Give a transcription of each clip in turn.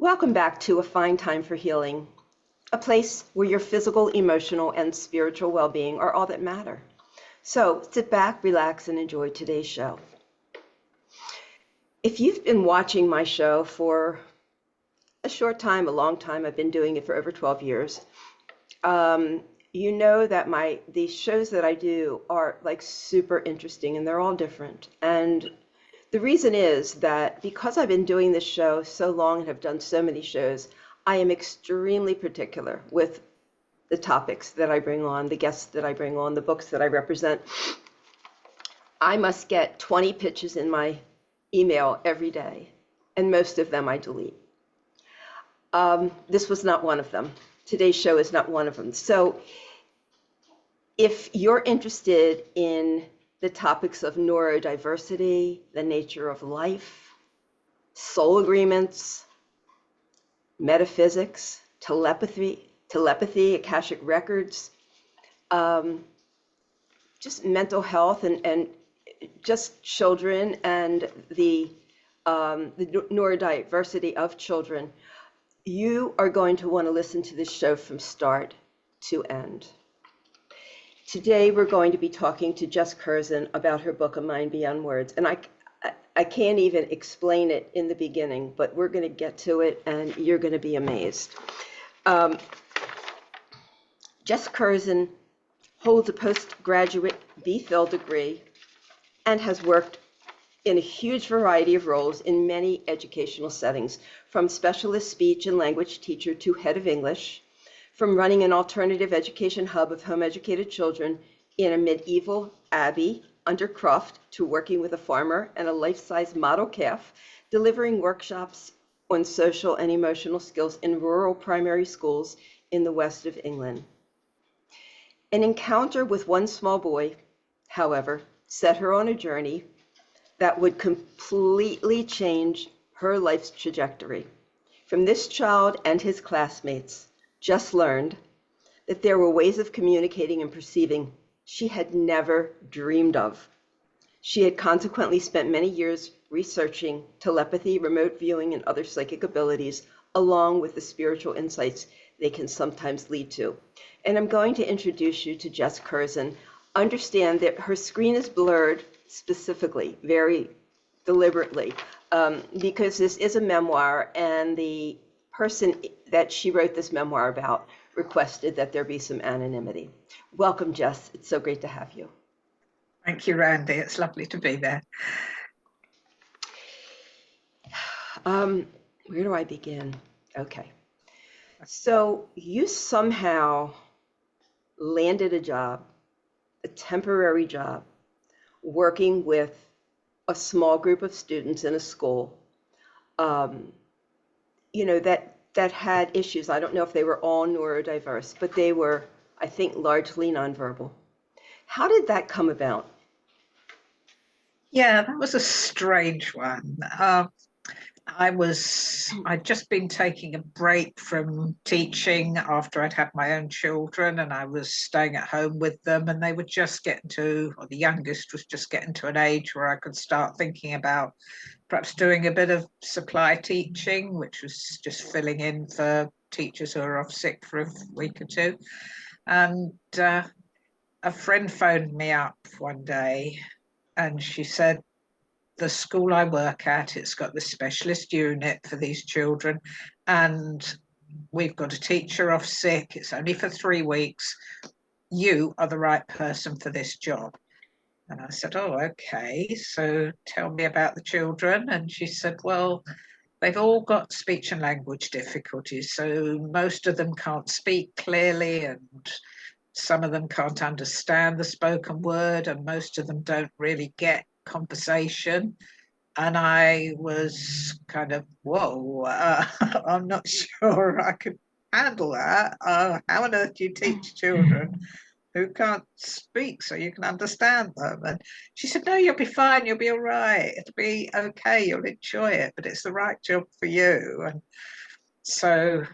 Welcome back to A Fine Time for Healing, a place where your physical, emotional, and spiritual well-being are all that matter. So sit back, relax, and enjoy today's show. If you've been watching my show for a short time, a long time, I've been doing it for over 12 years, you know that these shows that I do are like super interesting and they're all different. And the reason is that because I've been doing this show so long and have done so many shows, I am extremely particular with the topics that I bring on, the guests that I bring on, the books that I represent. I must get 20 pitches in my email every day, and most of them I delete. This was not one of them. Today's show is not one of them. So if you're interested in the topics of neurodiversity, the nature of life, soul agreements, metaphysics, telepathy, Akashic records, just mental health and just children and the neurodiversity of children, you are going to want to listen to this show from start to end. Today, we're going to be talking to Jes Kerzen about her book, A Mind Beyond Words. And I can't even explain it in the beginning, but we're going to get to it and you're going to be amazed. Jes Kerzen holds a postgraduate BPhil degree and has worked in a huge variety of roles in many educational settings, from specialist speech and language teacher to head of English, from running an alternative education hub of home-educated children in a medieval abbey under Croft to working with a farmer and a life-size model calf, delivering workshops on social and emotional skills in rural primary schools in the west of England. An encounter with one small boy, however, set her on a journey that would completely change her life's trajectory. From this child and his classmates, Jes learned that there were ways of communicating and perceiving she had never dreamed of. She had consequently spent many years researching telepathy, remote viewing, and other psychic abilities, along with the spiritual insights they can sometimes lead to. And I'm going to introduce you to Jes Kerzen. Understand that her screen is blurred specifically, very deliberately, because this is a memoir, and the person that she wrote this memoir about requested that there be some anonymity. Welcome, Jes. It's so great to have you. Thank you, Randy. It's lovely to be there. Where do I begin? Okay. So you somehow landed a job, a temporary job, working with a small group of students in a school, that had issues. I don't know if they were all neurodiverse, but they were, I think, largely nonverbal. How did that come about? Yeah, that was a strange one. I'd just been taking a break from teaching after I'd had my own children, and I was staying at home with them, and they were just getting to, or the youngest was just getting to an age where I could start thinking about perhaps doing a bit of supply teaching, which was just filling in for teachers who are off sick for a week or two. And a friend phoned me up one day and she said, the school I work at, it's got this specialist unit for these children, and we've got a teacher off sick. It's only for 3 weeks. You are the right person for this job. And I said, oh, okay. So tell me about the children. And she said, well, they've all got speech and language difficulties. So most of them can't speak clearly, and some of them can't understand the spoken word, and most of them don't really get conversation. And I was kind of, whoa, I'm not sure I could handle that. How on earth do you teach children who can't speak so you can understand them? And she said, no, you'll be fine, you'll be all right, it'll be okay, you'll enjoy it, but it's the right job for you. And so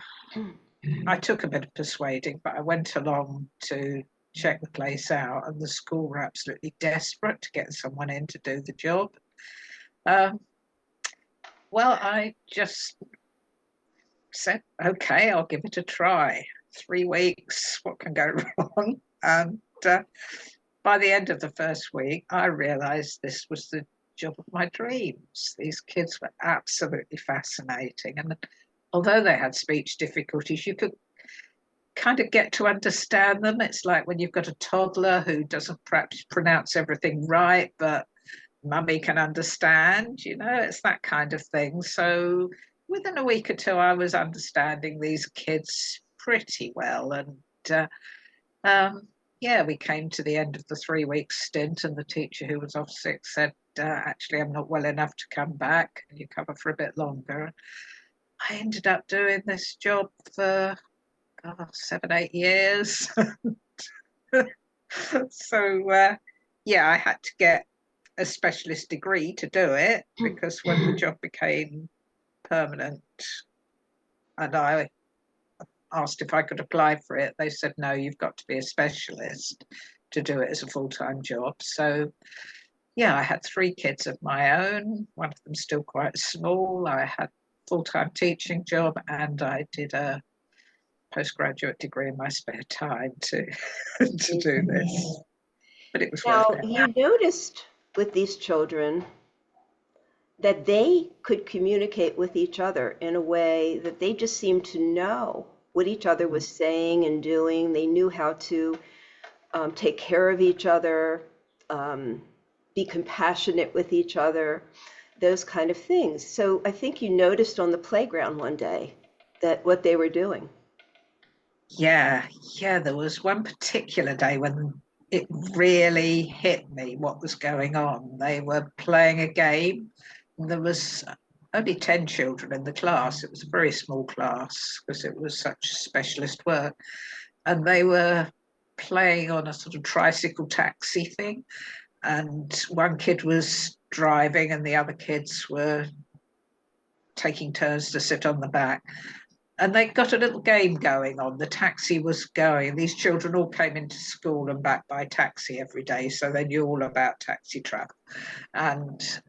I took a bit of persuading, but I went along to check the place out, and the school were absolutely desperate to get someone in to do the job. Well, I just said, okay, I'll give it a try. 3 weeks, what can go wrong? And by the end of the first week, I realized this was the job of my dreams. These kids were absolutely fascinating. And although they had speech difficulties, you could kind of get to understand them. It's like when you've got a toddler who doesn't perhaps pronounce everything right, but mummy can understand, it's that kind of thing. So within a week or two, I was understanding these kids pretty well. And yeah, we came to the end of the 3 week stint, and the teacher who was off sick said, actually, I'm not well enough to come back. Can you cover for a bit longer? I ended up doing this job for 7, 8 years. So yeah, I had to get a specialist degree to do it, because when the job became permanent and I asked if I could apply for it, they said, no, you've got to be a specialist to do it as a full-time job. So yeah, I had 3 kids of my own, one of them still quite small. I had a full-time teaching job, and I did a postgraduate degree in my spare time to do this. But it was Now, worth it. you noticed with these children that they could communicate with each other in a way that they just seemed to know what each other was saying and doing. They knew how to take care of each other, be compassionate with each other, those kind of things. So I think you noticed on the playground one day that what they were doing. Yeah, there was one particular day when it really hit me what was going on. They were playing a game, and there was only 10 children in the class. It was a very small class because it was such specialist work. And they were playing on a sort of tricycle taxi thing. And one kid was driving and the other kids were taking turns to sit on the back. And they got a little game going on. The taxi was going. These children all came into school and back by taxi every day, so they knew all about taxi travel. And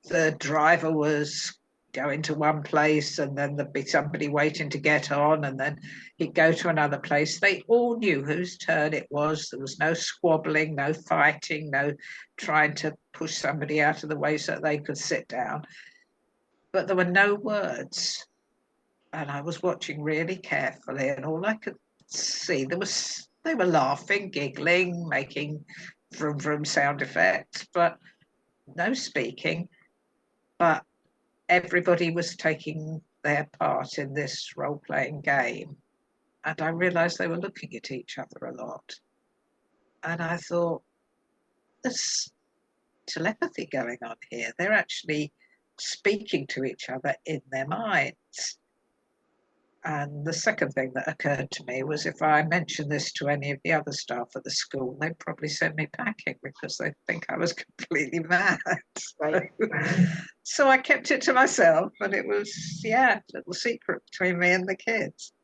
the driver was going to one place, and then there'd be somebody waiting to get on, and then he'd go to another place. They all knew whose turn it was. There was no squabbling, no fighting, no trying to push somebody out of the way so that they could sit down. But there were no words. And I was watching really carefully, and all I could see, they were laughing, giggling, making vroom vroom sound effects, but no speaking. But everybody was taking their part in this role-playing game. And I realized they were looking at each other a lot. And I thought, there's telepathy going on here. They're actually speaking to each other in their minds. And the second thing that occurred to me was, if I mentioned this to any of the other staff at the school, they'd probably send me packing because they think I was completely mad. Right. So I kept it to myself, and it was, a little secret between me and the kids.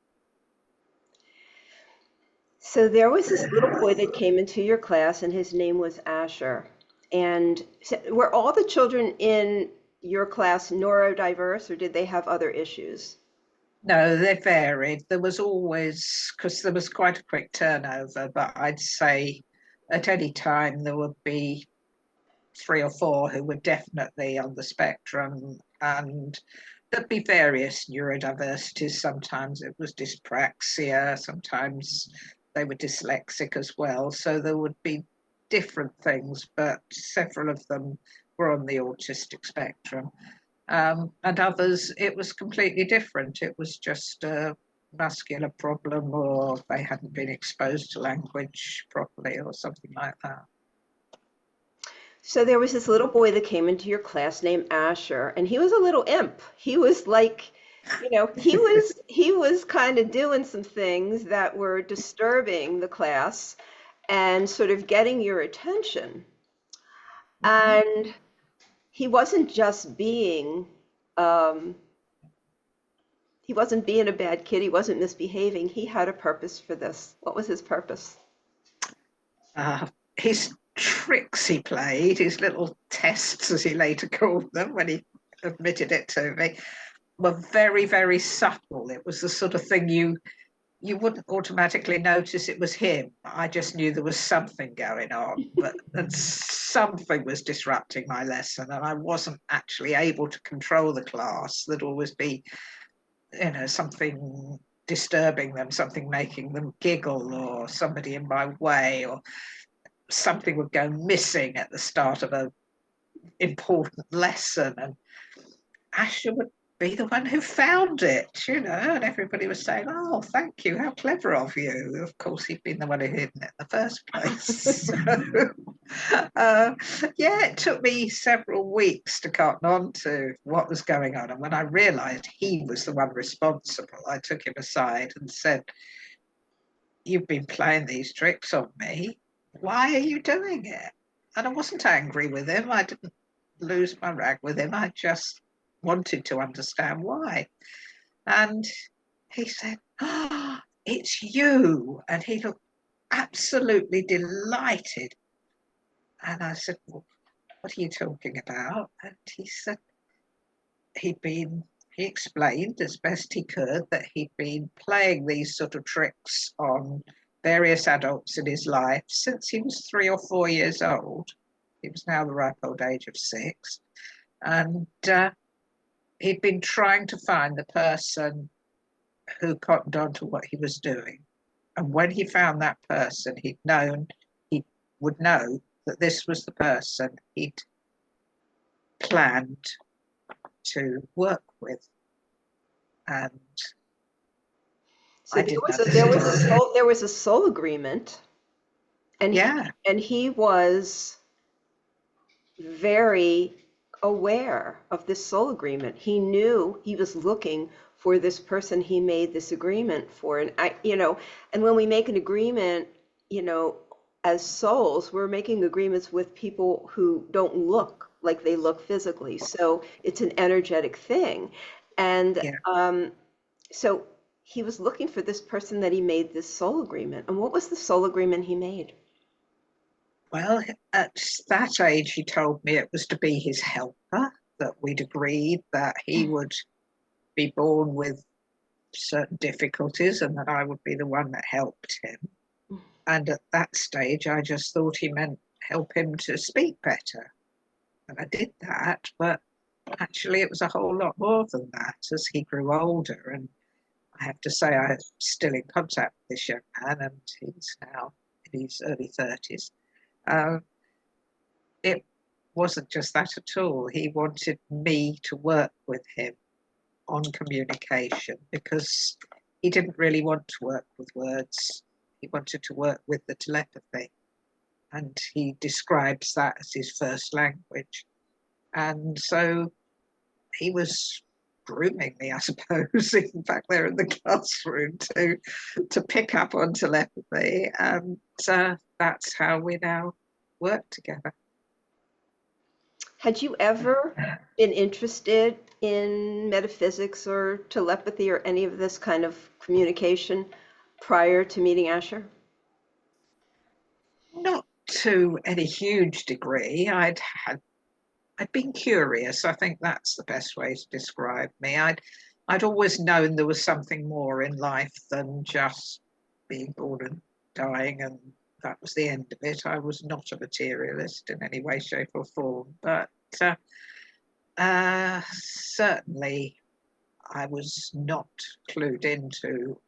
So there was this little boy that came into your class, and his name was Asher. And were all the children in your class neurodiverse, or did they have other issues? No, they varied. There was always, because there was quite a quick turnover, but I'd say at any time there would be 3 or 4 who were definitely on the spectrum, and there'd be various neurodiversities. Sometimes it was dyspraxia, sometimes they were dyslexic as well. So there would be different things, but several of them were on the autistic spectrum. And others, it was completely different. It was just a muscular problem, or they hadn't been exposed to language properly, or something like that. So there was this little boy that came into your class named Asher, and he was a little imp. He was like, he was kind of doing some things that were disturbing the class and sort of getting your attention. And he wasn't just being, he wasn't being a bad kid. He wasn't misbehaving. He had a purpose for this. What was his purpose? His tricks he played, his little tests, as he later called them when he admitted it to me, were very, very subtle. It was the sort of thing you wouldn't automatically notice it was him. I just knew there was something going on, but and something was disrupting my lesson, and I wasn't actually able to control the class. There'd always be, you know, something disturbing them, something making them giggle, or somebody in my way, or something would go missing at the start of an important lesson, and Asher would be the one who found it, you know, and everybody was saying, "Oh, thank you, how clever of you." Of course, he'd been the one who hid it in the first place. So, yeah, it took me several weeks to cotton on to what was going on. And when I realised he was the one responsible, I took him aside and said, "You've been playing these tricks on me. Why are you doing it?" And I wasn't angry with him. I didn't lose my rag with him. I just wanted to understand why. And he said, "Oh, it's you." And he looked absolutely delighted. And I said, "Well, what are you talking about?" And he said he explained as best he could that he'd been playing these sort of tricks on various adults in his life since he was 3 or 4 years old. He was now the ripe old age of 6. And he'd been trying to find the person who cottoned on to what he was doing. And when he found that person, he would know that this was the person he'd planned to work with. And So there was a soul agreement, and he was very aware of this soul agreement. He knew he was looking for this person he made this agreement for. And and when we make an agreement, as souls, we're making agreements with people who don't look like they look physically. So it's an energetic thing. And so he was looking for this person that he made this soul agreement. And what was the soul agreement he made? Well, at that age, he told me it was to be his helper, that we'd agreed that he would be born with certain difficulties and that I would be the one that helped him. And at that stage, I just thought he meant help him to speak better. And I did that, but actually it was a whole lot more than that as he grew older. And I have to say, I'm still in contact with this young man, and he's now in his early 30s. It wasn't just that at all. He wanted me to work with him on communication because he didn't really want to work with words. He wanted to work with the telepathy. And he describes that as his first language. And so he was grooming me, I suppose, in fact, they're in the classroom to pick up on telepathy. And that's how we now work together. Had you ever been interested in metaphysics or telepathy or any of this kind of communication prior to meeting Asher? Not to any huge degree. I'd been curious. I think that's the best way to describe me. I'd always known there was something more in life than just being born and dying, and that was the end of it. I was not a materialist in any way, shape, or form, but certainly I was not clued into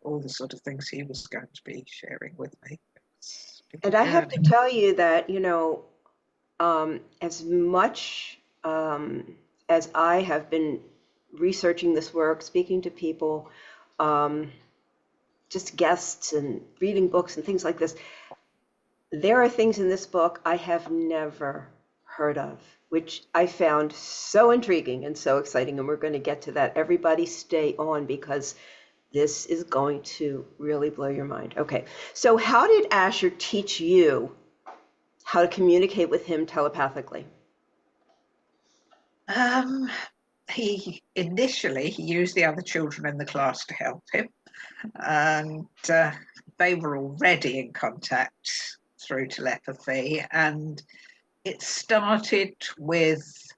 all the sort of things he was going to be sharing with me. And I have to tell you that, as much as I have been researching this work, speaking to people, just guests and reading books and things like this, there are things in this book I have never heard of, which I found so intriguing and so exciting. And we're going to get to that. Everybody stay on because this is going to really blow your mind. Okay, so how did Asher teach you how to communicate with him telepathically? He used the other children in the class to help him, and they were already in contact through telepathy, and it started with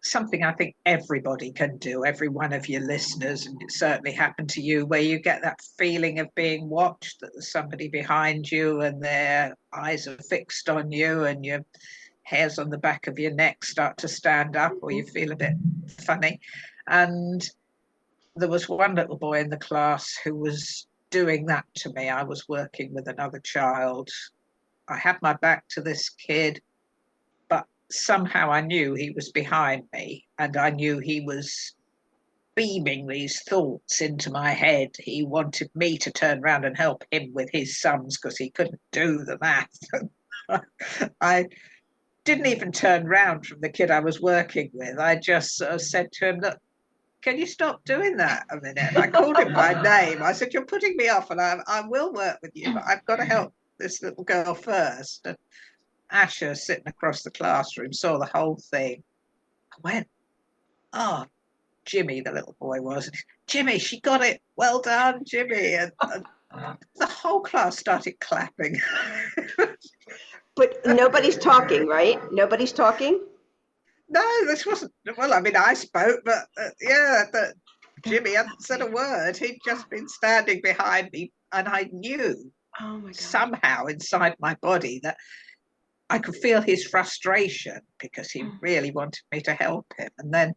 something I think everybody can do, every one of your listeners, and it certainly happened to you, where you get that feeling of being watched, that there's somebody behind you and their eyes are fixed on you and your hairs on the back of your neck start to stand up, or you feel a bit funny. And there was one little boy in the class who was doing that to me. I was working with another child. I had my back to this kid, but somehow I knew he was behind me, and I knew he was beaming these thoughts into my head. He wanted me to turn around and help him with his sums because he couldn't do the math. I didn't even turn round from the kid I was working with. I just sort of said to him, look, can you stop doing that a minute? I called him by name. I said, you're putting me off, and I will work with you, but I've got to help this little girl first. And Asher, sitting across the classroom, saw the whole thing. I went, oh, Jimmy, the little boy was. Jimmy, she got it. Well done, Jimmy. And the whole class started clapping. But nobody's talking, right? Nobody's talking? No, this wasn't. Well, I mean, I spoke, but Jimmy hadn't said a word. He'd just been standing behind me, and I knew somehow inside my body that I could feel his frustration because he really wanted me to help him. And then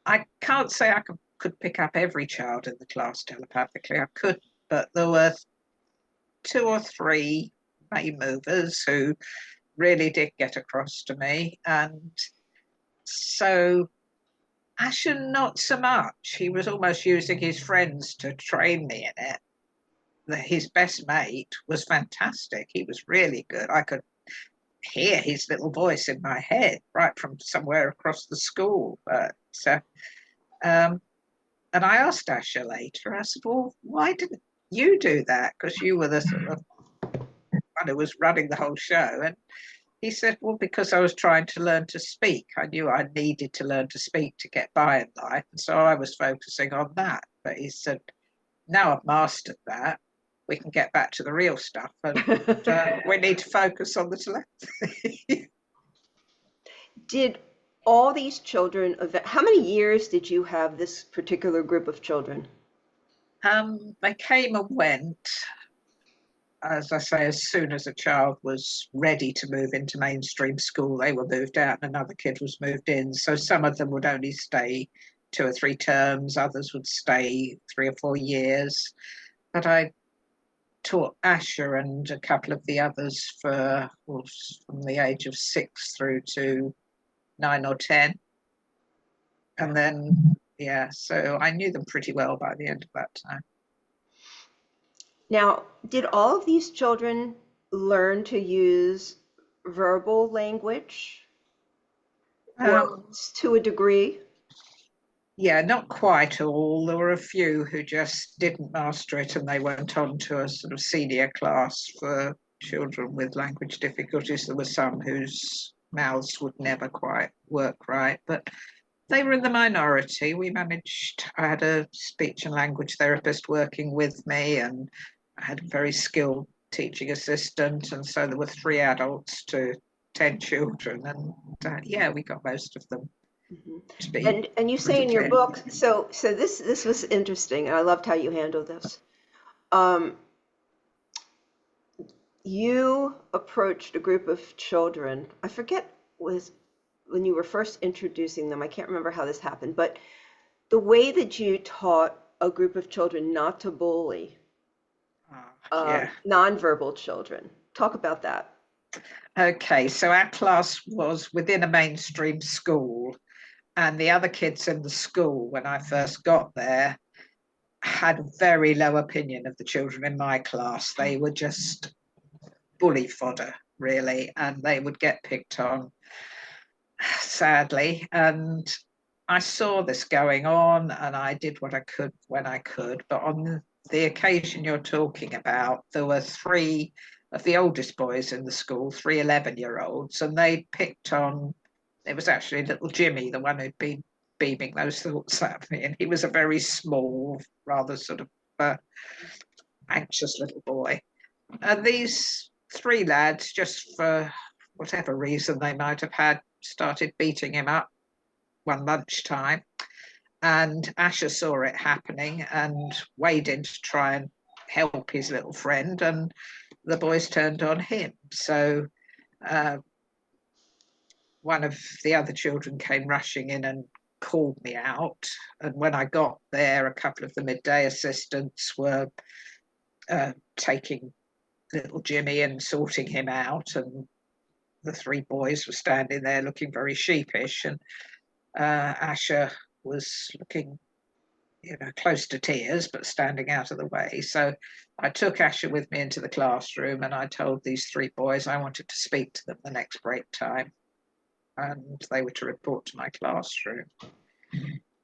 I can't say I could pick up every child in the class telepathically. I couldn't, but there were 2 or 3 main movers who really did get across to me. And so Asher, not so much. He was almost using his friends to train me in it. His best mate was fantastic. He was really good. I could hear his little voice in my head right from somewhere across the school. But and I asked Asher later, I said, well, why didn't you do that? Because you were the sort of one who was running the whole show. And he said, well, because I was trying to learn to speak. I knew I needed to learn to speak to get by in life. And so I was focusing on that. But he said, now I've mastered that, we can get back to the real stuff. And we need to focus on the telepathy. Did all these children, how many years did you have this particular group of children? They came and went. As I say, as soon as a child was ready to move into mainstream school, they were moved out and another kid was moved in. So some of them would only stay 2 or 3 terms, others would stay 3 or 4 years. But I taught Asher and a couple of the others from the age of 6 through to 9 or 10. And then, so I knew them pretty well by the end of that time. Now, did all of these children learn to use verbal language to a degree? Yeah, not quite all. There were a few who just didn't master it, and they went on to a sort of senior class for children with language difficulties. There were some whose mouths would never quite work right, but they were in the minority. I had a speech and language therapist working with me, and I had a very skilled teaching assistant, and so there were 3 adults to 10 children, and we got most of them. Mm-hmm. And you say in your book, so this was interesting, and I loved how you handled this. You approached a group of children. I forget was when you were first introducing them. I can't remember how this happened, but the way that you taught a group of children not to bully nonverbal children. Talk about that. Okay, so our class was within a mainstream school, and the other kids in the school, when I first got there, had a very low opinion of the children in my class. They were just bully fodder, really, and they would get picked on, sadly. And I saw this going on, and I did what I could when I could. But on the occasion you're talking about, there were 3 of the oldest boys in the school, 3 11-year-olds, and they picked on, it was actually little Jimmy, the one who'd been beaming those thoughts at me, and he was a very small, rather sort of anxious little boy. And these 3 lads, just for whatever reason they might have had, started beating him up one lunchtime, and Asher saw it happening and weighed in to try and help his little friend, and the boys turned on him. So one of the other children came rushing in and called me out. And when I got there, a couple of the midday assistants were taking little Jimmy and sorting him out. And the three boys were standing there looking very sheepish. And Asher was looking, close to tears, but standing out of the way. So I took Asher with me into the classroom, and I told these three boys I wanted to speak to them the next break time, and they were to report to my classroom.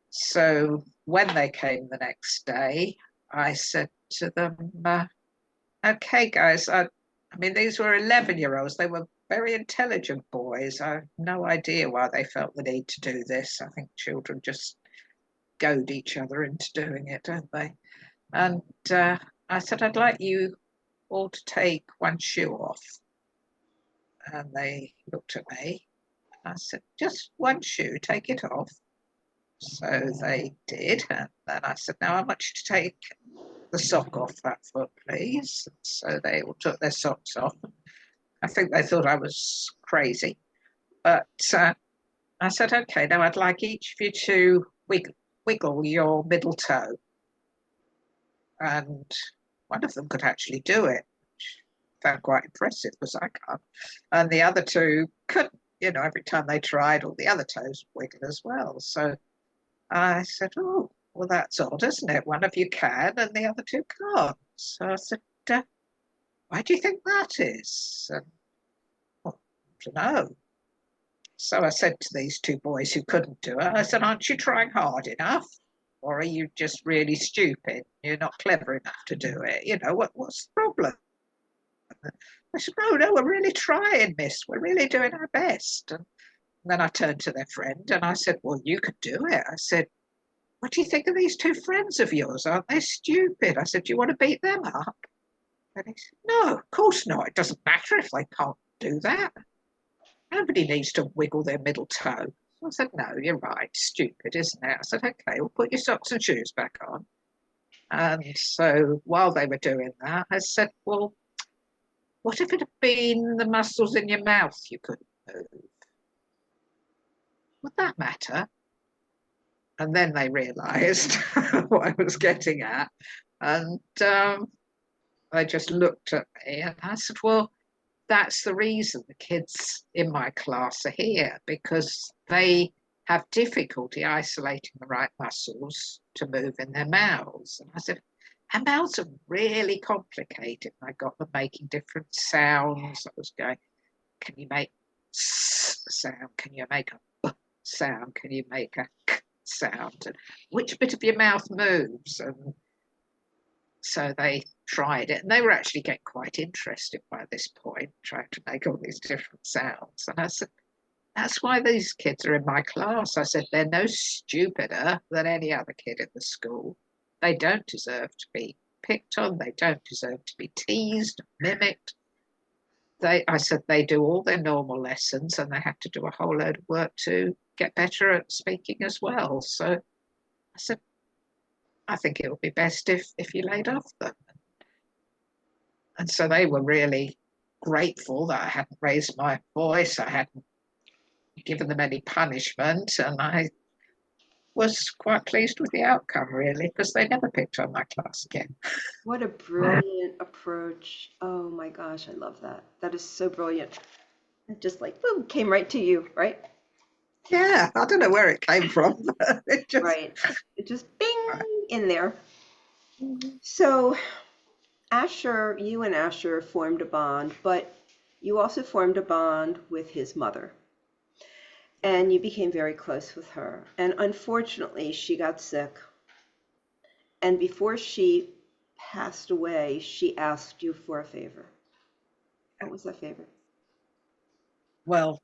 So when they came the next day, I said to them, okay, guys, I mean, these were 11-year-olds. They were very intelligent boys. I have no idea why they felt the need to do this. I think children just goad each other into doing it, don't they? And I said, I'd like you all to take one shoe off. And they looked at me. I said, just one shoe, take it off. So they did. And then I said, now I want you to take the sock off that foot, please. So they all took their socks off. I think they thought I was crazy. But I said, okay, now I'd like each of you to wiggle your middle toe. And one of them could actually do it, which I found quite impressive because I can't. And the other two couldn't. Every time they tried, all the other toes would wiggle as well. So I said, oh, well, that's odd, isn't it? One of you can and the other two can't. So I said, why do you think that is? And, well, I don't know. So I said to these two boys who couldn't do it, I said, aren't you trying hard enough? Or are you just really stupid? You're not clever enough to do it. What's the problem? I said, no, we're really trying, miss. We're really doing our best. And then I turned to their friend and I said, well, you could do it. I said, what do you think of these two friends of yours? Aren't they stupid? I said, do you want to beat them up? And he said, no, of course not. It doesn't matter if they can't do that. Nobody needs to wiggle their middle toe. So I said, no, you're right. Stupid, isn't it? I said, okay, well, put your socks and shoes back on. And so while they were doing that, I said, well, what if it had been the muscles in your mouth you couldn't move? Would that matter? And then they realised what I was getting at. And they just looked at me and I said, well, that's the reason the kids in my class are here, because they have difficulty isolating the right muscles to move in their mouths. And I said, our mouths are really complicated. And I got them making different sounds. I was going, can you make S sound? Can you make a B sound? Can you make a K sound? And which bit of your mouth moves? And so they tried it, and they were actually getting quite interested by this point, trying to make all these different sounds. And I said, that's why these kids are in my class. I said, they're no stupider than any other kid in the school. They don't deserve to be picked on. They don't deserve to be teased, mimicked. I said, they do all their normal lessons and they have to do a whole load of work to get better at speaking as well. So I said, I think it would be best if you laid off them. And so they were really grateful that I hadn't raised my voice. I hadn't given them any punishment. And I was quite pleased with the outcome, really, because they never picked on my class again. What a brilliant approach. Oh my gosh, I love that. That is so brilliant. It just like, boom, came right to you, right? Yeah, I don't know where it came from, but it just... Right. It just bing in there. So Asher, you and Asher formed a bond, but you also formed a bond with his mother. And you became very close with her. And unfortunately, she got sick. And before she passed away, she asked you for a favor. What was that favor? Well,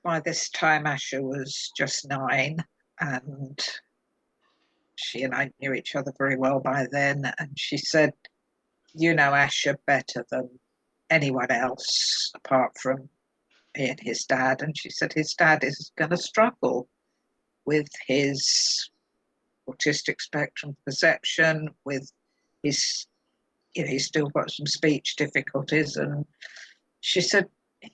by this time, Asher was just 9, and she and I knew each other very well by then. And she said, you know Asher better than anyone else apart from me and his dad. And she said his dad is going to struggle. with his autistic spectrum perception, with his, he's still got some speech difficulties. And she said,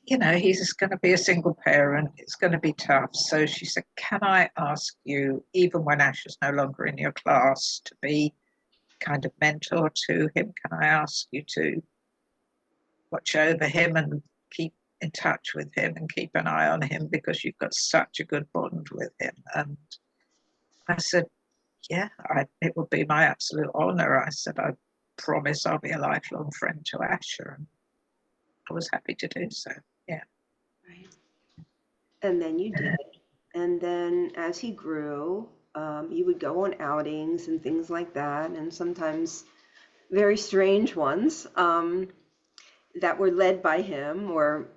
he's going to be a single parent. It's going to be tough. So she said, can I ask you, even when Ash is no longer in your class, to be kind of mentor to him? Can I ask you to watch over him and keep in touch with him and keep an eye on him, because you've got such a good bond with him? And I said, yeah, it would be my absolute honor. I said, I promise I'll be a lifelong friend to Asher. And I was happy to do so. Yeah. Right. And then you did. And then as he grew, you would go on outings and things like that, and sometimes very strange ones that were led by him, or,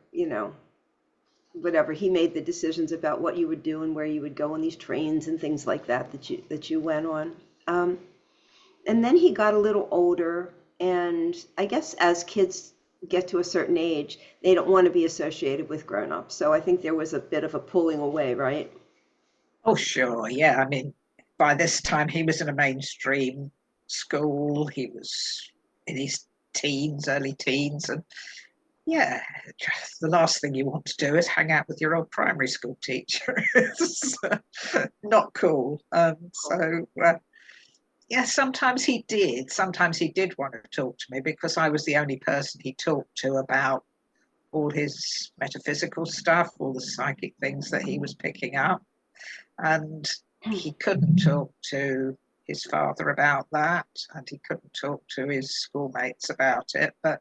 whatever. He made the decisions about what you would do and where you would go on these trains and things like that that you went on. And then he got a little older, and I guess as kids get to a certain age, they don't want to be associated with grown-ups. So I think there was a bit of a pulling away, right? Oh, sure. Yeah. I mean, by this time he was in a mainstream school. He was in his teens, early teens. And yeah, the last thing you want to do is hang out with your old primary school teacher. It's not cool. Yeah, sometimes he did. Sometimes he did want to talk to me, because I was the only person he talked to about all his metaphysical stuff, all the psychic things that he was picking up. And he couldn't talk to his father about that, and he couldn't talk to his schoolmates about it. But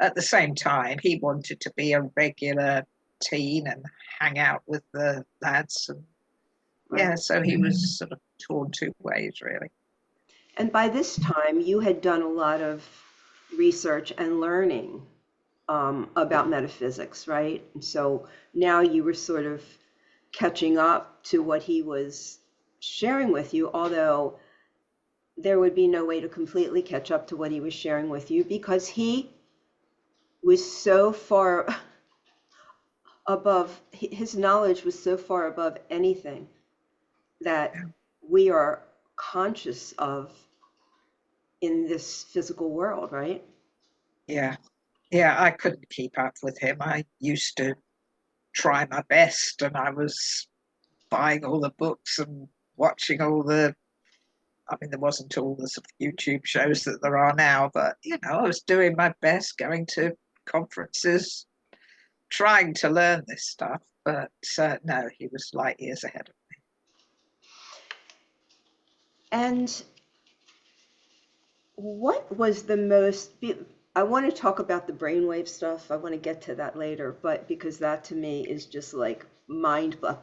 at the same time, he wanted to be a regular teen and hang out with the lads. And yeah, so he was sort of torn two ways, really. And by this time, you had done a lot of research and learning about metaphysics, right? And so now you were sort of catching up to what he was sharing with you, although there would be no way to completely catch up to what he was sharing with you, because he was so far above, his knowledge was so far above anything that we are conscious of in this physical world, right? Yeah. I couldn't keep up with him. I used to try my best, and I was buying all the books and watching all the, I mean, there wasn't all the sort of YouTube shows that there are now, but, I was doing my best, going to conferences, trying to learn this stuff. But no, he was light years ahead of me. And what was the most, I want to talk about the brainwave stuff. I want to get to that later, but because that to me is just like mind blowing.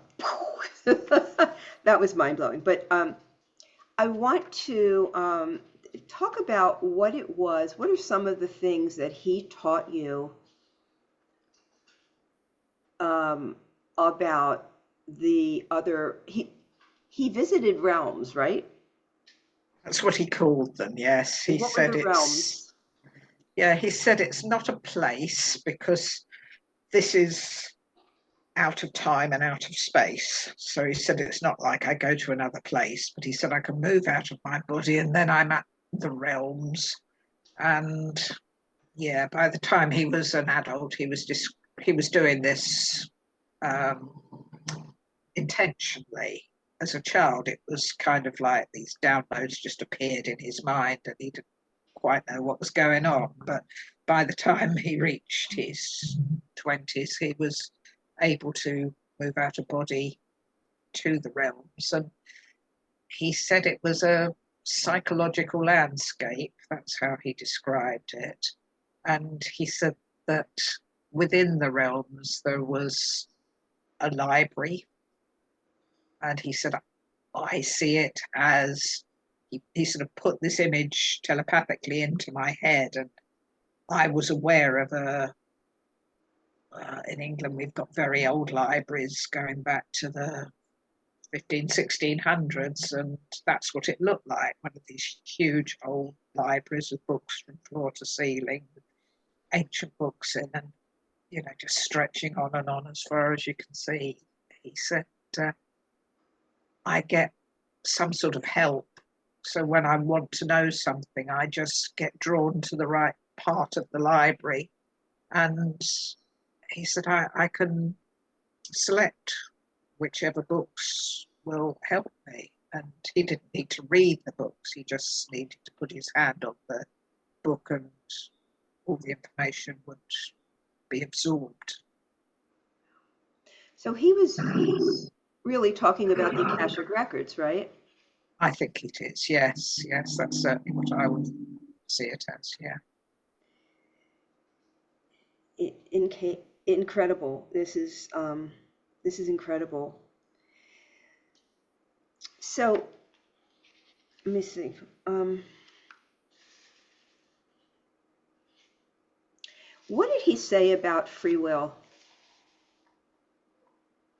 That was mind blowing. But I want to talk about what it was. What are some of the things that he taught you about the other? He visited realms, right? That's what he called them. Yes, he What said were the it's. realms? Yeah, he said it's not a place, because this is out of time and out of space. So he said it's not like I go to another place, but he said I can move out of my body and then I'm at the realms. And yeah, by the time he was an adult, he was doing this intentionally. As a child, it was kind of like these downloads just appeared in his mind, and he didn't quite know what was going on. But by the time he reached his 20s, he was able to move out of body to the realms. And he said it was a psychological landscape. That's how he described it. And he said that within the realms there was a library. And he said, I see it as, he sort of put this image telepathically into my head. And I was aware of in England, we've got very old libraries going back to the 1600s, and that's what it looked like, one of these huge old libraries with books from floor to ceiling, with ancient books in, and just stretching on and on as far as you can see. He said I get some sort of help. So when I want to know something, I just get drawn to the right part of the library. And he said, I can select whichever books will help me. And he didn't need to read the books, he just needed to put his hand on the book and all the information would be absorbed. So he was really talking about the Akashic records, right? I think it is, yes, that's certainly what I would see it as, yeah. Incredible. This is incredible. So let me see. What did he say about free will?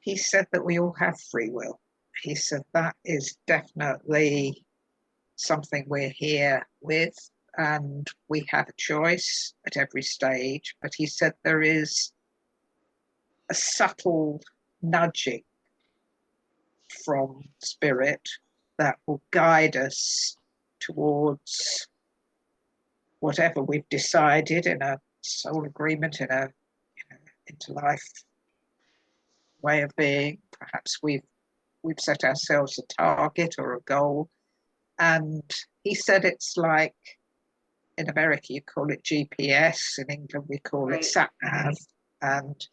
He said that we all have free will. He said that is definitely something we're here with, and we have a choice at every stage. But he said there is a subtle nudging from spirit that will guide us towards whatever we've decided in a soul agreement, in a into life way of being. Perhaps we've set ourselves a target or a goal. And he said it's like, in America you call it GPS, in England we call it sat nav, and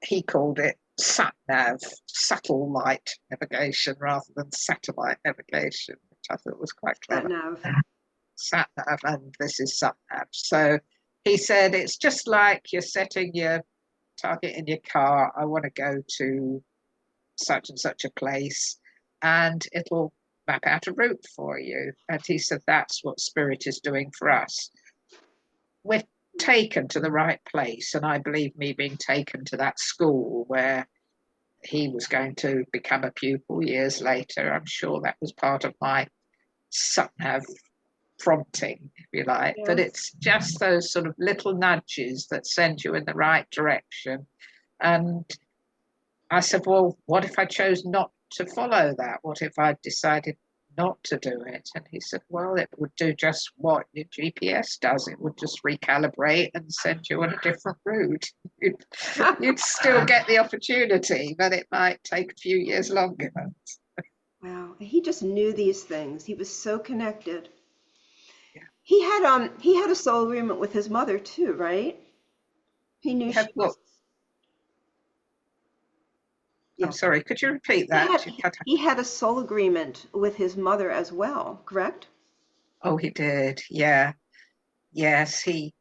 he called it sat nav, subtle light navigation, rather than satellite navigation, which I thought was quite clever. Sat nav, and this is sat nav. So he said it's just like you're setting your target in your car. I want to go to such and such a place, and it'll map out a route for you. And he said that's what spirit is doing for us. We're taken to the right place, and I believe me being taken to that school where he was going to become a pupil years later, I'm sure that was part of my sat-nav prompting, if you like. But it's just those sort of little nudges that send you in the right direction. And I said, well, what if I chose not to follow that? What if I decided not to do it? And he said, well, it would do just what your GPS does. It would just recalibrate and send you on a different route. You'd still get the opportunity, but it might take a few years longer. Wow, he just knew these things. He was so connected. Yeah. He had a soul agreement with his mother too, right? He knew she was. I'm sorry, could you repeat that? He had a soul agreement with his mother as well, correct? Oh, he did, yeah. Yes, he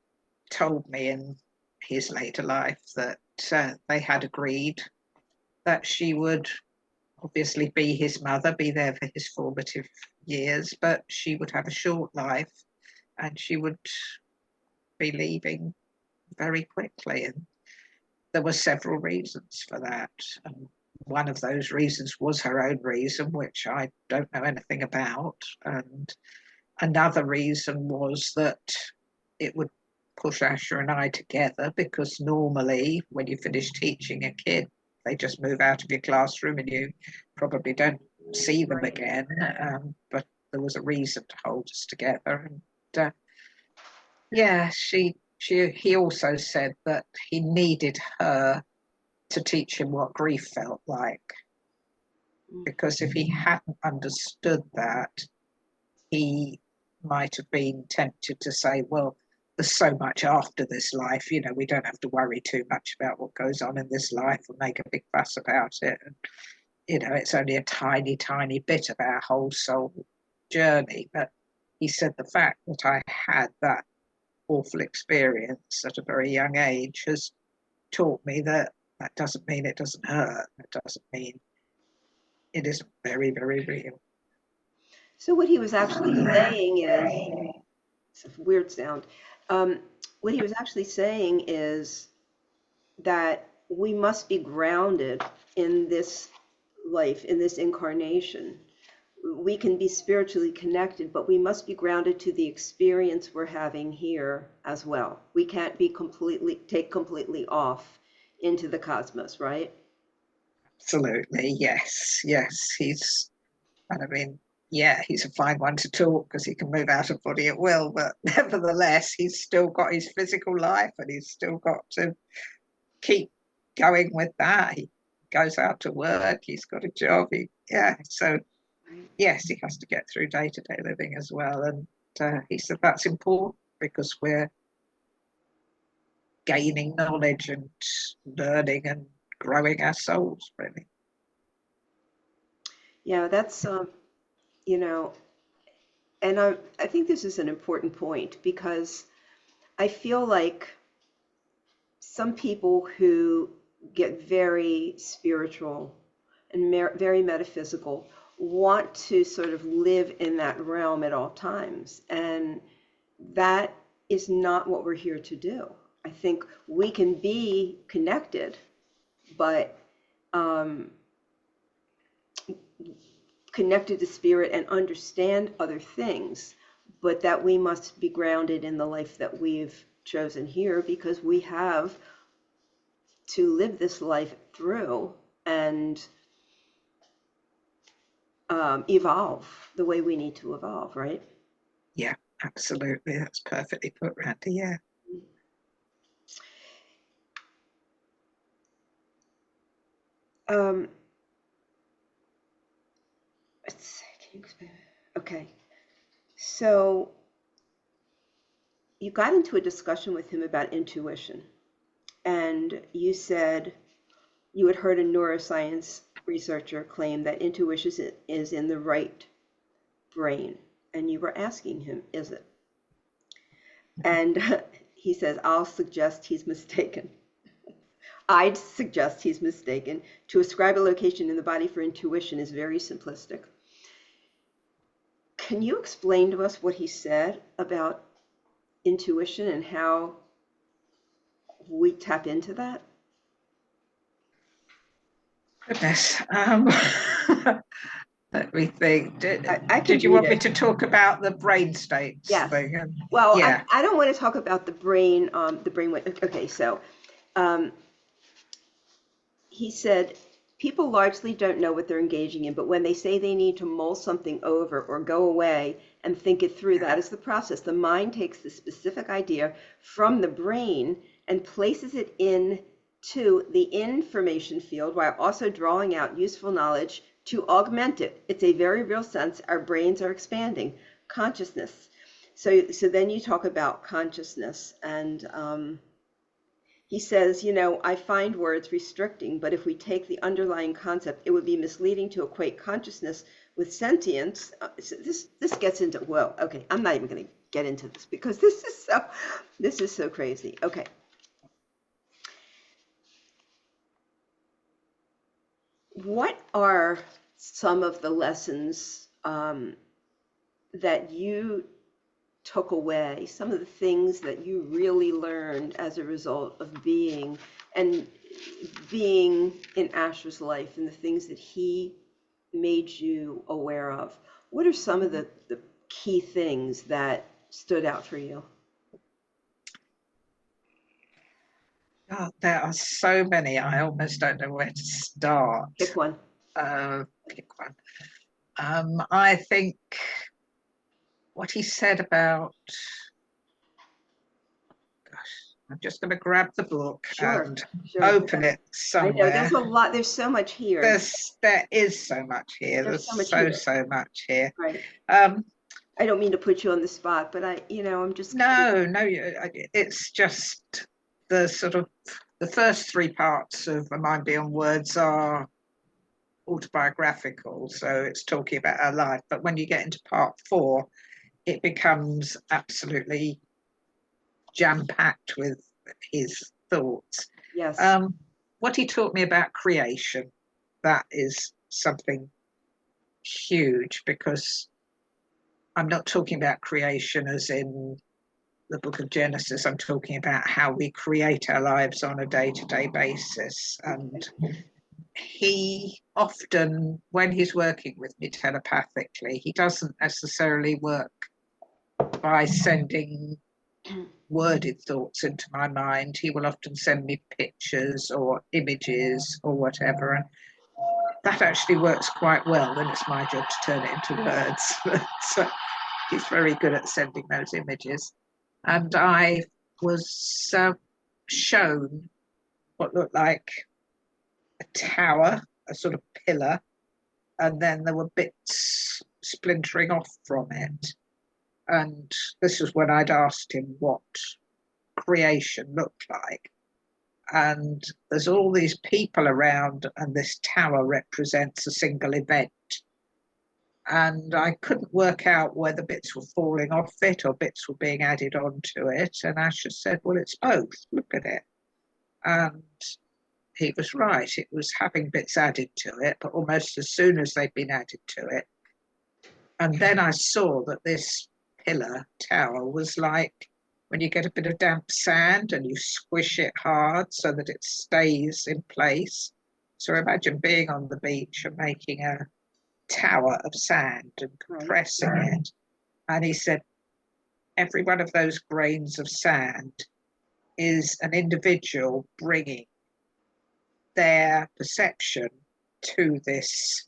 told me in his later life that they had agreed that she would obviously be his mother, be there for his formative years, but she would have a short life and she would be leaving very quickly. And there were several reasons for that. And one of those reasons was her own reason, which I don't know anything about. And another reason was that it would push Asher and I together, because normally when you finish teaching a kid, they just move out of your classroom and you probably don't see them again. But there was a reason to hold us together. And yeah, he also said that he needed her to teach him what grief felt like, because if he hadn't understood that, he might have been tempted to say, well, there's so much after this life, we don't have to worry too much about what goes on in this life and make a big fuss about it. And, it's only a tiny, tiny bit of our whole soul journey. But he said the fact that I had that awful experience at a very young age has taught me that doesn't mean it doesn't hurt. It doesn't mean it isn't very, very real. So what he was actually saying is, it's a weird sound. What he was actually saying is that we must be grounded in this life, in this incarnation. We can be spiritually connected, but we must be grounded to the experience we're having here as well. We can't be completely off into the cosmos, right? Absolutely, yes. He's And I mean, yeah, he's a fine one to talk because he can move out of body at will, but nevertheless, he's still got his physical life and he's still got to keep going with that. He goes out to work, he's got a job. So yes, he has to get through day-to-day living as well. And he said that's important because we're gaining knowledge and learning and growing our souls, really. Yeah, that's, you know, and I think this is an important point because I feel like some people who get very spiritual and very metaphysical want to sort of live in that realm at all times. And that is not what we're here to do. I think we can be connected, but connected to spirit and understand other things, but that we must be grounded in the life that we've chosen here because we have to live this life through and evolve the way we need to evolve, right? Yeah, absolutely. That's perfectly put, Randy. Yeah. Let's see, can you explain? Okay, so you got into a discussion with him about intuition, and you said you had heard a neuroscience researcher claim that intuition is in the right brain, and you were asking him, is it? And he says, I'll suggest he's mistaken. I'd suggest he's mistaken. To ascribe a location in the body for intuition is very simplistic. Can you explain to us what he said about intuition and how we tap into that? Goodness. Let me think. Did you want me to talk about the brain states thing? Well, yeah. I don't want to talk about the brain. Okay, so he said, people largely don't know what they're engaging in, but when they say they need to mull something over or go away and think it through, that is the process. The mind takes the specific idea from the brain and places it into the information field while also drawing out useful knowledge to augment it. It's a very real sense. Our brains are expanding. Consciousness. So then you talk about consciousness, and he says, I find words restricting, but if we take the underlying concept, it would be misleading to equate consciousness with sentience. So this gets into, well, okay, I'm not even going to get into this because this is so crazy. Okay. What are some of the lessons that you took away, some of the things that you really learned as a result of being in Asher's life and the things that he made you aware of? What are some of the key things that stood out for you? Oh, there are so many. I almost don't know where to start. Pick one. I think what he said about, I'm just going to grab the book and open it somewhere. I know, there's a lot, there's so much here. There is so much here. There's so much here. Right. I don't mean to put you on the spot, but I'm just... No, it's just the sort of, the first three parts of A Mind Beyond Words are autobiographical, so it's talking about our life. But when you get into part 4, it becomes absolutely jam-packed with his thoughts. Yes. What he taught me about creation, that is something huge, because I'm not talking about creation as in the book of Genesis. I'm talking about how we create our lives on a day-to-day basis. And he often, when he's working with me telepathically, he doesn't necessarily work by sending worded thoughts into my mind. He will often send me pictures or images or whatever. And that actually works quite well. Then it's my job to turn it into words. So he's very good at sending those images. And I was shown what looked like a tower, a sort of pillar, and then there were bits splintering off from it. And this was when I'd asked him what creation looked like. And there's all these people around, and this tower represents a single event. And I couldn't work out whether bits were falling off it or bits were being added onto it. And Asher said, well, it's both. Look at it. And he was right. It was having bits added to it, but almost as soon as they'd been added to it. And then I saw that this pillar tower was like when you get a bit of damp sand and you squish it hard so that it stays in place. So imagine being on the beach and making a tower of sand and compressing it. And he said, every one of those grains of sand is an individual bringing their perception to this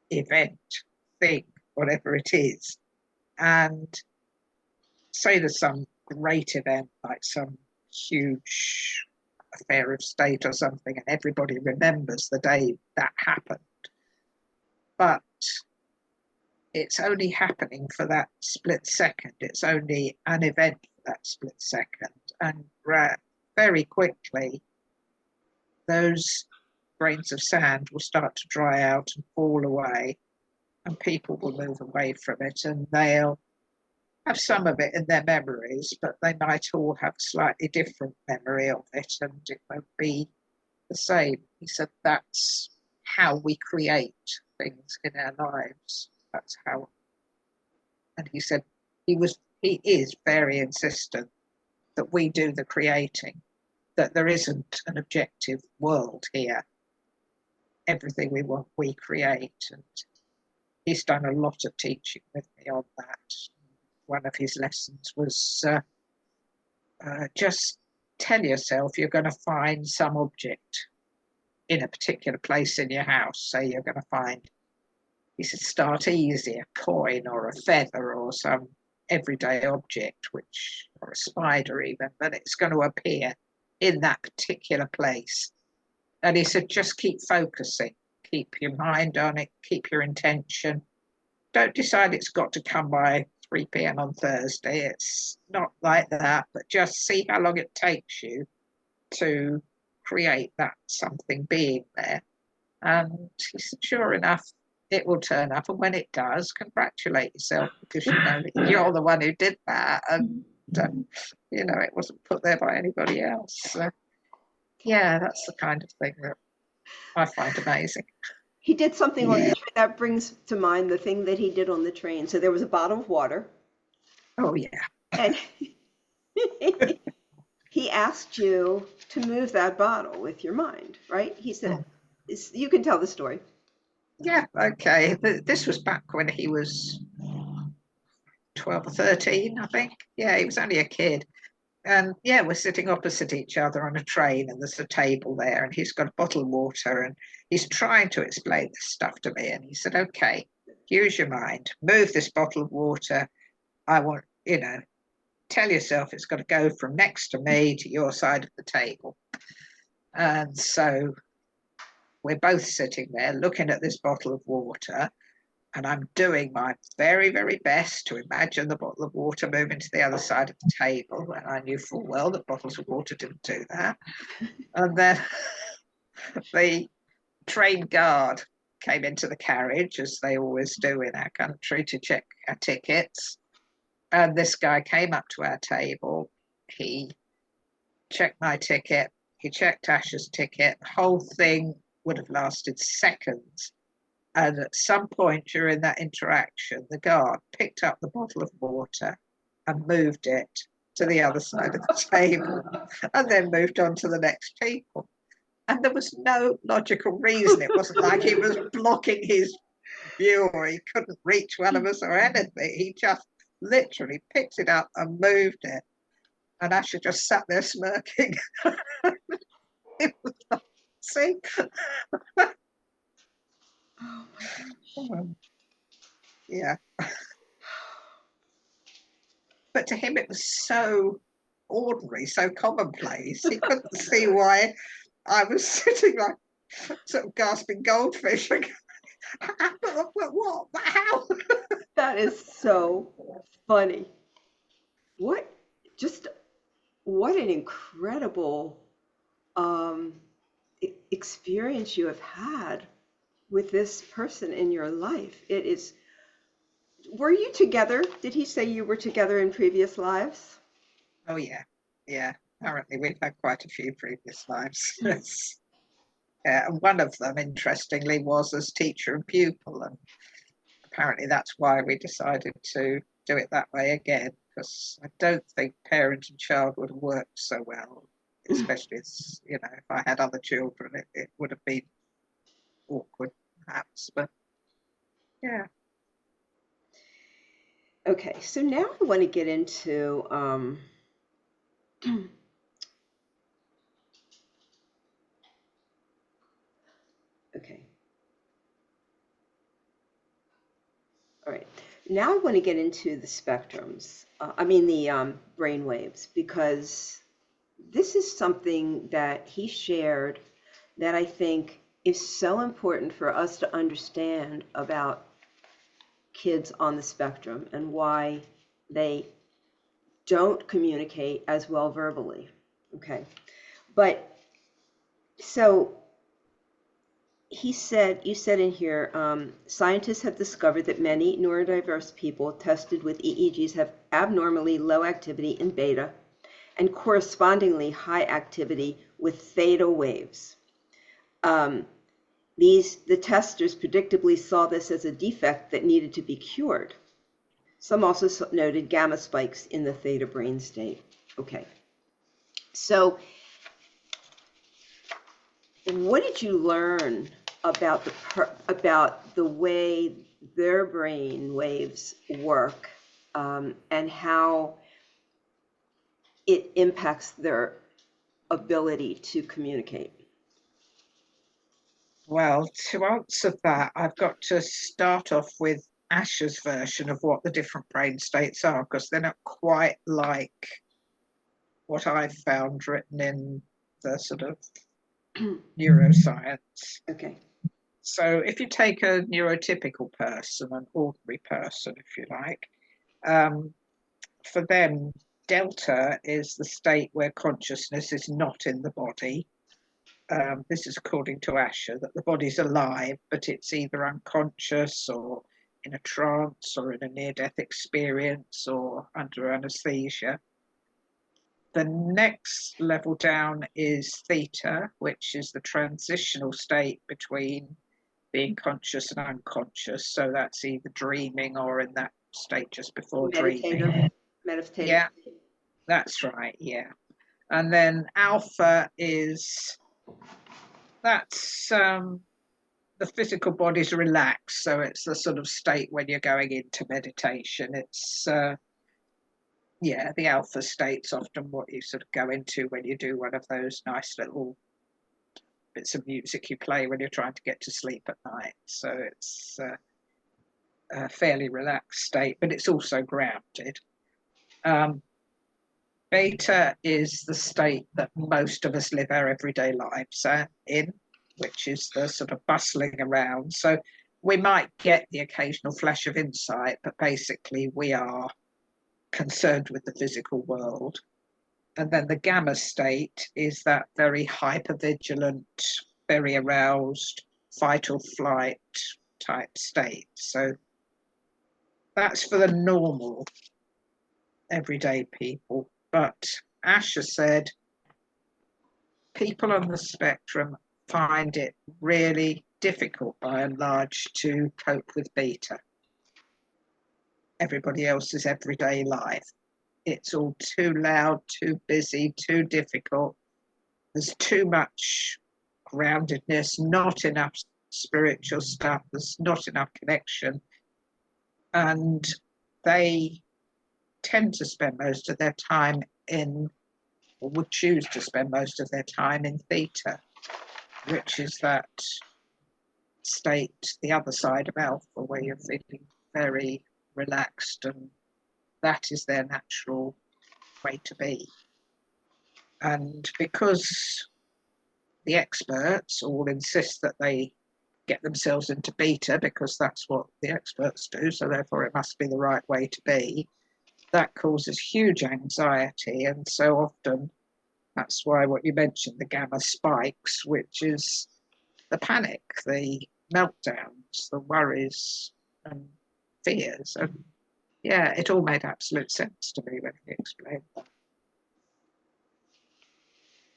event, thing, whatever it is. And say there's some great event, like some huge affair of state or something, and everybody remembers the day that happened. But it's only happening for that split second. It's only an event for that split second. And very quickly, those grains of sand will start to dry out and fall away, and people will move away from it, and they'll have some of it in their memories, but they might all have a slightly different memory of it, and it won't be the same. He said that's how we create things in our lives. That's how. And he said he is very insistent that we do the creating, that there isn't an objective world here. Everything we want, we create. And he's done a lot of teaching with me on that. One of his lessons was just tell yourself you're going to find some object in a particular place in your house. Say you're going to find, he said, start easy, a coin or a feather or some everyday object, or a spider even, but it's going to appear in that particular place. And he said, just keep focusing, keep your mind on it, keep your intention. Don't decide it's got to come by 3 p.m. on Thursday. It's not like that, but just see how long it takes you to create that something being there. And he said, sure enough, it will turn up. And when it does, congratulate yourself, because you know that you're the one who did that. And, you know, it wasn't put there by anybody else. So, yeah, that's the kind of thing that I find amazing. He did something on the train. That brings to mind the thing that he did on the train. So there was a bottle of water. Oh, yeah. And he asked you to move that bottle with your mind, right? He said, you can tell the story. Yeah, okay. This was back when he was 12 or 13, I think. Yeah, he was only a kid. And yeah, we're sitting opposite each other on a train, and there's a table there, and he's got a bottle of water, and he's trying to explain this stuff to me. And he said, okay, use your mind, move this bottle of water. I want, you know, tell yourself it's got to go from next to me to your side of the table. And so we're both sitting there looking at this bottle of water, and I'm doing my very, very best to imagine the bottle of water moving to the other side of the table. And I knew full well that bottles of water didn't do that. And then the train guard came into the carriage, as they always do in our country, to check our tickets. And this guy came up to our table. He checked my ticket. He checked Asher's ticket. The whole thing would have lasted seconds. And at some point during that interaction, the guard picked up the bottle of water and moved it to the other side of the table, and then moved on to the next people. And there was no logical reason. It wasn't like he was blocking his view or he couldn't reach one of us or anything. He just literally picked it up and moved it. And Asher just sat there smirking. It was like, see? Oh my gosh. Yeah. But to him, it was so ordinary, so commonplace. He couldn't see why I was sitting like sort of gasping goldfish. What? How? That is so funny. What just what an incredible experience you have had with this person in your life. It is, were you together? Did he say you were together in previous lives? Oh, yeah. Yeah. Apparently, we've had quite a few previous lives. Yes. Yeah, and one of them, interestingly, was as teacher and pupil. And apparently, that's why we decided to do it that way again, because I don't think parent and child would have worked so well, especially as, you know, if I had other children, it would have been awkward, perhaps. But yeah. Okay, so now I want to get into okay. All right. Now I want to get into the spectrums. I mean the brain waves, because this is something that he shared that I think is so important for us to understand about kids on the spectrum and why they don't communicate as well verbally. Okay. But so you said in here, scientists have discovered that many neurodiverse people tested with EEGs have abnormally low activity in beta and correspondingly high activity with theta waves. Um, the testers predictably saw this as a defect that needed to be cured. Some also noted gamma spikes in the theta brain state. Okay, so what did you learn about the way their brain waves work, and how it impacts their ability to communicate? Well, to answer that, I've got to start off with Asher's version of what the different brain states are, because they're not quite like what I've found written in the sort of neuroscience. Okay. So if you take a neurotypical person, an ordinary person, if you like, for them, delta is the state where consciousness is not in the body. This is according to Asher, that the body's alive, but it's either unconscious or in a trance or in a near-death experience or under anesthesia. The next level down is theta, which is the transitional state between being conscious and unconscious. So that's either dreaming or in that state just before Meditative, dreaming. meditative. Yeah, that's right. Yeah. And then alpha that's the physical body's relaxed. So it's the sort of state when you're going into meditation. It's yeah, the alpha state's often what you sort of go into when you do one of those nice little bits of music you play when you're trying to get to sleep at night. So it's a fairly relaxed state, but it's also grounded. Beta is the state that most of us live our everyday lives in, which is the sort of bustling around. So we might get the occasional flash of insight, but basically we are concerned with the physical world. And then the gamma state is that very hypervigilant, very aroused, fight or flight type state. So that's for the normal everyday people. But Asher said people on the spectrum find it really difficult by and large to cope with beta. Everybody else's everyday life. It's all too loud, too busy, too difficult. There's too much groundedness, not enough spiritual stuff, there's not enough connection. And they tend to spend most of their time in, or would choose to spend most of their time in theta, which is that state, the other side of alpha, where you're feeling very relaxed, and that is their natural way to be. And because the experts all insist that they get themselves into beta because that's what the experts do, so therefore it must be the right way to be, that causes huge anxiety. And so often that's why what you mentioned, the gamma spikes, which is the panic, the meltdowns, the worries and fears. And yeah, it all made absolute sense to me when he explained that.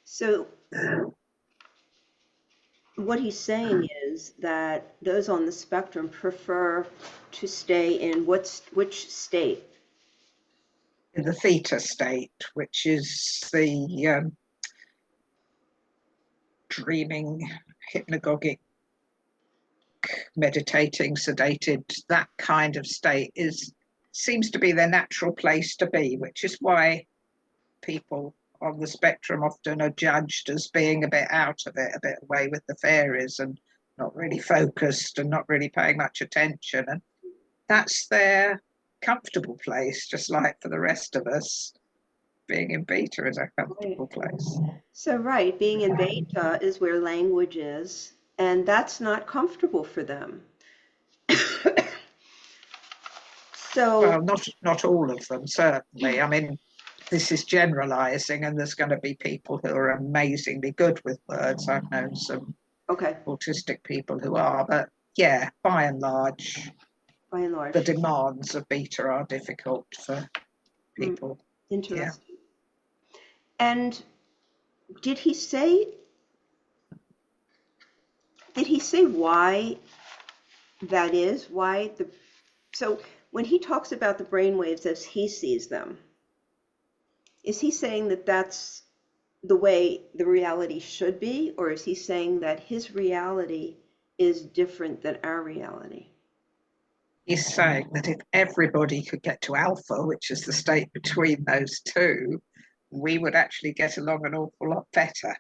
So what he's saying is that those on the spectrum prefer to stay in which state? In the theta state, which is the dreaming, hypnagogic, meditating, sedated, that kind of state seems to be their natural place to be, which is why people on the spectrum often are judged as being a bit out of it, a bit away with the fairies and not really focused and not really paying much attention. And that's their comfortable place, just like for the rest of us, being in beta is a comfortable place. So right, being in beta is where language is, and that's not comfortable for them. So Well, not all of them, certainly. I mean, this is generalizing, and there's going to be people who are amazingly good with words. I've known some okay, autistic people who are, but yeah, by and large, the demands of beta are difficult for people. Interesting. And did he say why that is? So when he talks about the brainwaves as he sees them, is he saying that that's the way the reality should be, or is he saying that his reality is different than our reality? He's saying that if everybody could get to alpha, which is the state between those two, we would actually get along an awful lot better.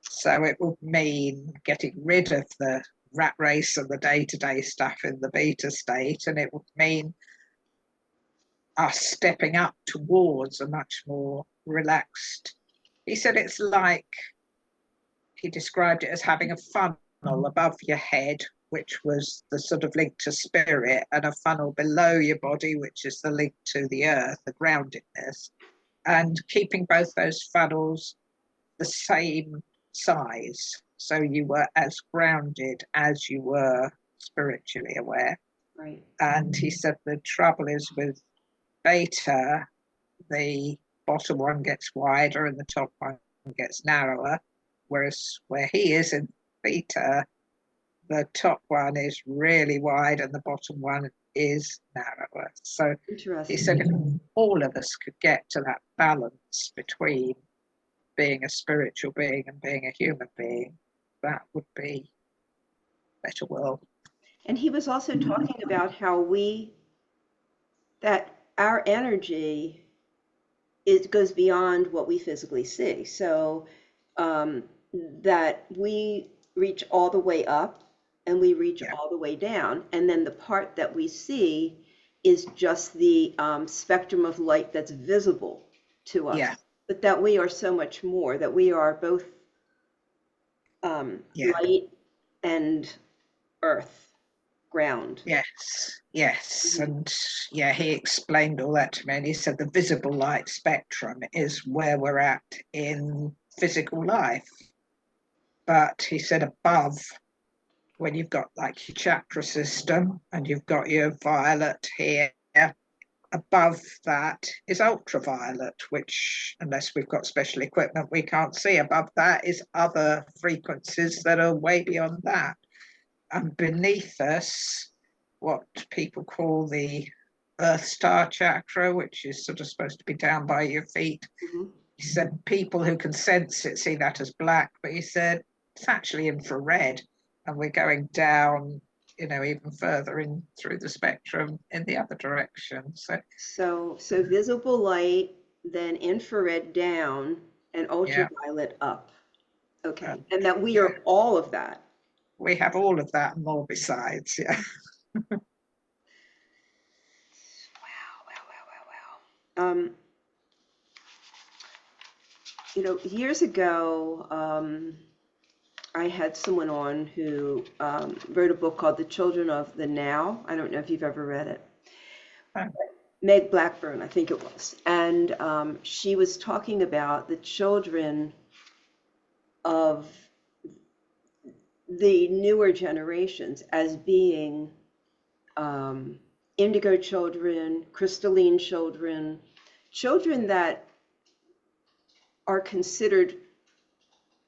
So it would mean getting rid of the rat race and the day-to-day stuff in the beta state, and it would mean us stepping up towards a much more relaxed. He said it's like, he described it as having a funnel above your head, which was the sort of link to spirit, and a funnel below your body, which is the link to the earth, the groundedness, and keeping both those funnels the same size. So you were as grounded as you were spiritually aware. Right. And he said the trouble is with beta, the bottom one gets wider and the top one gets narrower, whereas where he is in theta, the top one is really wide and the bottom one is narrower. So he said if all of us could get to that balance between being a spiritual being and being a human being, that would be a better world. And he was also talking about how that our energy goes beyond what we physically see. So that we reach all the way up and we reach all the way down. And then the part that we see is just the spectrum of light that's visible to us. Yeah. But that we are so much more, that we are both light and earth, ground. Yes. And yeah, he explained all that to me, and he said the visible light spectrum is where we're at in physical life. But he said above, when you've got like your chakra system and you've got your violet here, above that is ultraviolet, which, unless we've got special equipment, we can't see. Above that is other frequencies that are way beyond that. And beneath us, what people call the Earth Star chakra, which is sort of supposed to be down by your feet. Mm-hmm. He said people who can sense it see that as black, but he said it's actually infrared, and we're going down, even further in through the spectrum in the other direction. So visible light, then infrared down, and ultraviolet up. Okay, and that we are all of that. we have all of that and more besides. Yeah. Wow. Years ago, I had someone on who wrote a book called The Children of the Now. I don't know if you've ever read it. Meg Blackburn, I think it was. And she was talking about the children of the newer generations as being indigo children, crystalline children, children that are considered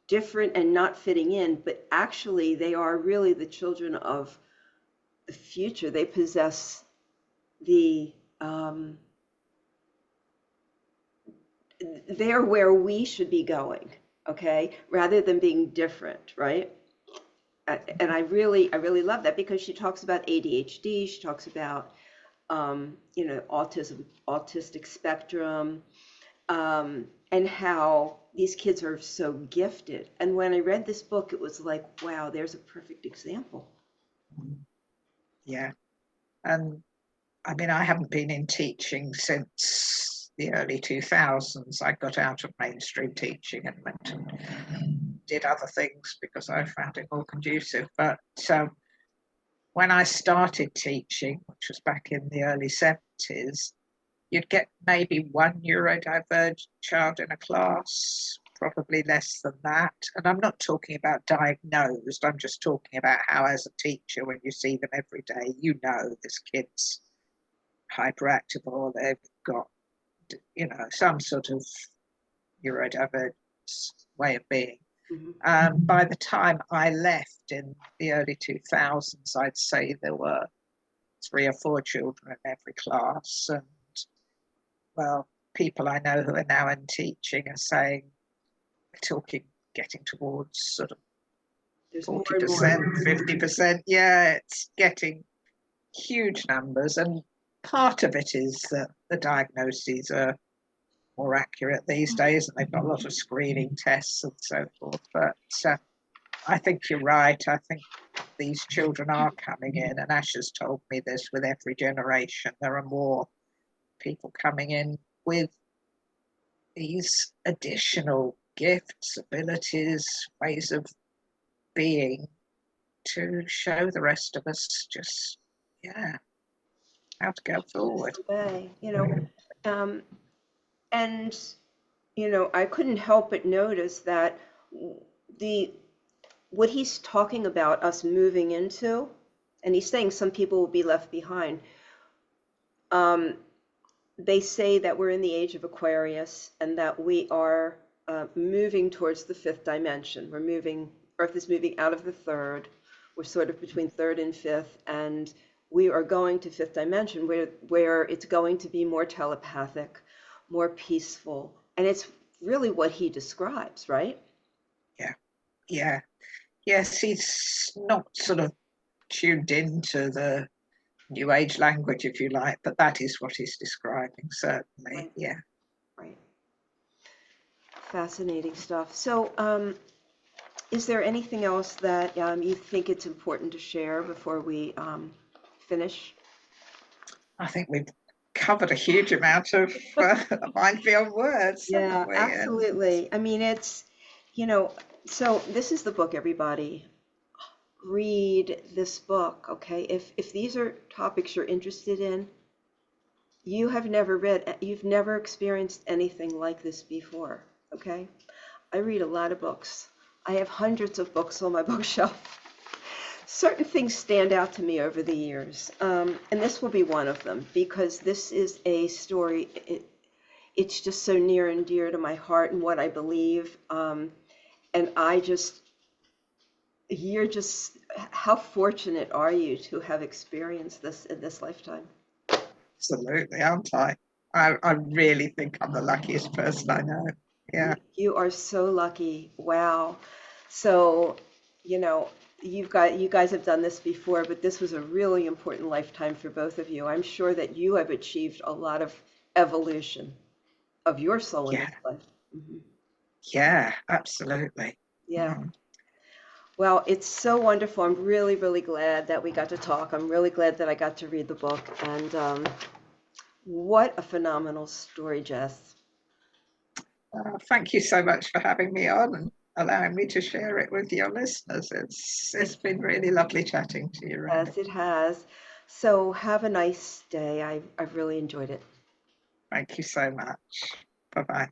different and not fitting in, but actually they are really the children of the future. They possess they're where we should be going, okay, rather than being different, right? And I really love that, because she talks about ADHD, she talks about autism, autistic spectrum, and how these kids are so gifted. And when I read this book, it was like, wow, there's a perfect example. Yeah. And I mean, I haven't been in teaching since the early 2000s. I got out of mainstream teaching and went and did other things because I found it more conducive. But when I started teaching, which was back in the early 70s, you'd get maybe one neurodivergent child in a class, probably less than that. And I'm not talking about diagnosed, I'm just talking about how, as a teacher, when you see them every day, you know this kid's hyperactive or they've got, some sort of neurodiverse way of being. Mm-hmm. By the time I left in the early 2000s, I'd say there were 3 or 4 children in every class. And well, people I know who are now in teaching are saying, getting towards sort of 40%, 50%. Yeah, it's getting huge numbers. And part of it is that the diagnoses are more accurate these days, and they've got a lot of screening tests and so forth. But I think you're right. I think these children are coming in, and Ash has told me this, with every generation, there are more people coming in with these additional gifts, abilities, ways of being to show the rest of us just, how to go forward. Way, and I couldn't help but notice that what he's talking about us moving into, and he's saying some people will be left behind. They say that we're in the age of Aquarius and that we are moving towards the 5th dimension. Earth is moving out of the 3rd. We're sort of between 3rd and 5th, and we are going to 5th dimension where it's going to be more telepathic, more peaceful. And it's really what he describes, right? Yeah. Yes, he's not sort of tuned into the New Age language, if you like, but that is what he's describing, certainly. Right. Yeah. Right. Fascinating stuff. So, is there anything else that you think it's important to share before we finish? I think we've covered a huge amount of minefield words. Yeah, absolutely. I mean, it's, so this is the book, everybody. Read this book, okay? If these are topics you're interested in, you've never experienced anything like this before, okay? I read a lot of books. I have hundreds of books on my bookshelf. Certain things stand out to me over the years, and this will be one of them, because this is a story, it's just so near and dear to my heart and what I believe, and how fortunate are you to have experienced this in this lifetime? Absolutely, aren't I? I really think I'm the luckiest person I know. Yeah. You are so lucky. Wow. So, you guys have done this before, but this was a really important lifetime for both of you. I'm sure that you have achieved a lot of evolution of your soul in this life. Mm-hmm. Yeah, absolutely. Yeah. Well, it's so wonderful. I'm really, really glad that we got to talk. I'm really glad that I got to read the book. And what a phenomenal story, Jess. Thank you so much for having me on and allowing me to share it with your listeners. It's been really lovely chatting to you, Randy. Yes, it has. So have a nice day. I've really enjoyed it. Thank you so much. Bye-bye.